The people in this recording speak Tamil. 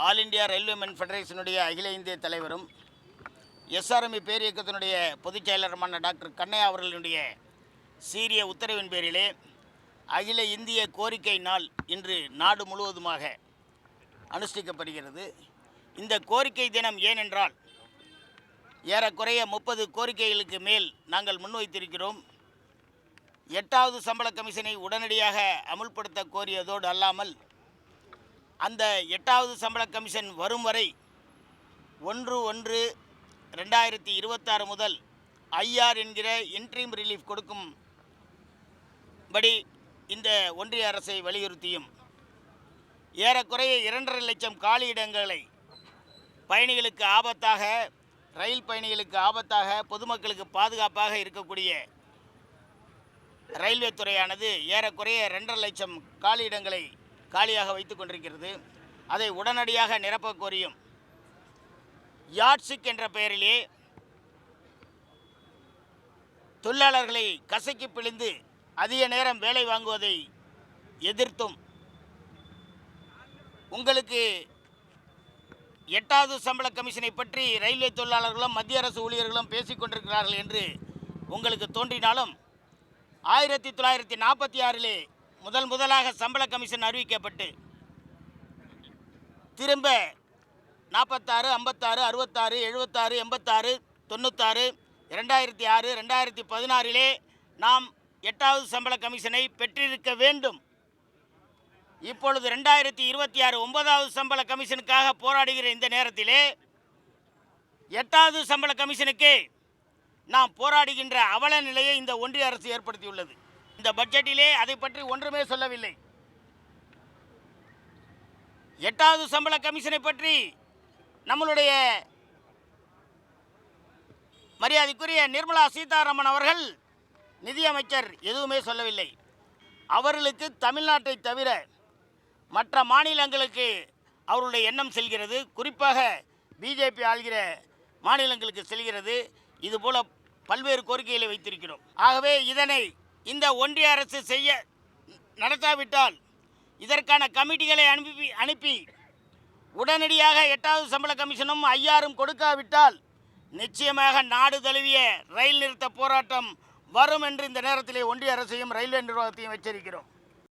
ஆல் இண்டியா ரயில்வேமென் ஃபெடரேஷனுடைய அகில இந்திய தலைவரும் எஸ்ஆர்எம்பி பேரியக்கத்தினுடைய பொதுச் செயலருமான டாக்டர் கண்ணையா அவர்களுடைய சீரிய உத்தரவின் பேரிலே அகில இந்திய கோரிக்கை நாள் இன்று நாடு முழுவதுமாக அனுஷ்டிக்கப்படுகிறது. இந்த கோரிக்கை தினம் ஏனென்றால் ஏறக்குறைய 30 கோரிக்கைகளுக்கு மேல் நாங்கள் முன்வைத்திருக்கிறோம். 8வது சம்பள கமிஷனை உடனடியாக அமுல்படுத்த கோரியதோடு அல்லாமல் அந்த 8வது சம்பள கமிஷன் வரும் வரை 1/1/2026 முதல் ஐஆர் என்கிற இன்ட்ரீம் ரிலீஃப் கொடுக்கும்படி இந்த ஒன்றிய அரசை வலியுறுத்தியும் ஏறக்குறைய 2.5 லட்சம் காலியிடங்களை பயணிகளுக்கு ஆபத்தாக, ரயில் பயணிகளுக்கு ஆபத்தாக, பொதுமக்களுக்கு பாதுகாப்பாக இருக்கக்கூடிய ரயில்வே துறையானது ஏறக்குறைய 2.5 லட்சம் காலியிடங்களை காலியாக வைத்து கொண்டிருக்கிறது. அதை உடனடியாக நிரப்ப கோரியும் யாட்சிக் என்ற பெயரிலே தொழிலாளர்களை கசக்கி பிழிந்து அதிக நேரம் வேலை வாங்குவதை எதிர்த்தும் உங்களுக்கு 8வது சம்பள கமிஷனை பற்றி ரயில்வே தொழிலாளர்களும் மத்திய அரசு ஊழியர்களும் பேசிக்கொண்டிருக்கிறார்கள் என்று உங்களுக்கு தோன்றினாலும் 1946 முதலாக சம்பள கமிஷன் அறிவிக்கப்பட்டு திரும்ப 46, 56, 66, 76, 86, 96, 2006, 2016 நாம் 8வது சம்பள கமிஷனை பெற்றிருக்க வேண்டும். இப்பொழுது 2026 9வது சம்பள கமிஷனுக்காக போராடுகிற இந்த நேரத்திலே 8வது சம்பள கமிஷனுக்கு நாம் போராடுகின்ற அவல நிலையை இந்த ஒன்றிய அரசு ஏற்படுத்தியுள்ளது. இந்த பட்ஜெட்டிலே அதை பற்றி ஒன்றுமே சொல்லவில்லை. 8வது சம்பள கமிஷனை பற்றி நம்மளுடைய மரியாதைக்குரிய நிர்மலா சீதாராமன் அவர்கள் நிதியமைச்சர் எதுவுமே சொல்லவில்லை. அவர்களுக்கு தமிழ்நாட்டை தவிர மற்ற மாநிலங்களுக்கு அவருடைய எண்ணம் செல்கிறது. குறிப்பாக பிஜேபி ஆள்கிற மாநிலங்களுக்கு செல்கிறது. இதுபோல் பல்வேறு கோரிக்கைகளை வைத்திருக்கிறோம். ஆகவே இதனை இந்த ஒன்றிய அரசு நடத்தாவிட்டால் இதற்கான கமிட்டிகளை அனுப்பி உடனடியாக 8வது சம்பள கமிஷனும் ஐஆரும் கொடுக்காவிட்டால் நிச்சயமாக நாடு தழுவிய ரயில் நிறுத்த போராட்டம் வரும் என்று இந்த நேரத்திலே ஒன்றிய அரசையும் ரயில்வே நிர்வாகத்தையும் எச்சரிக்கிறோம்.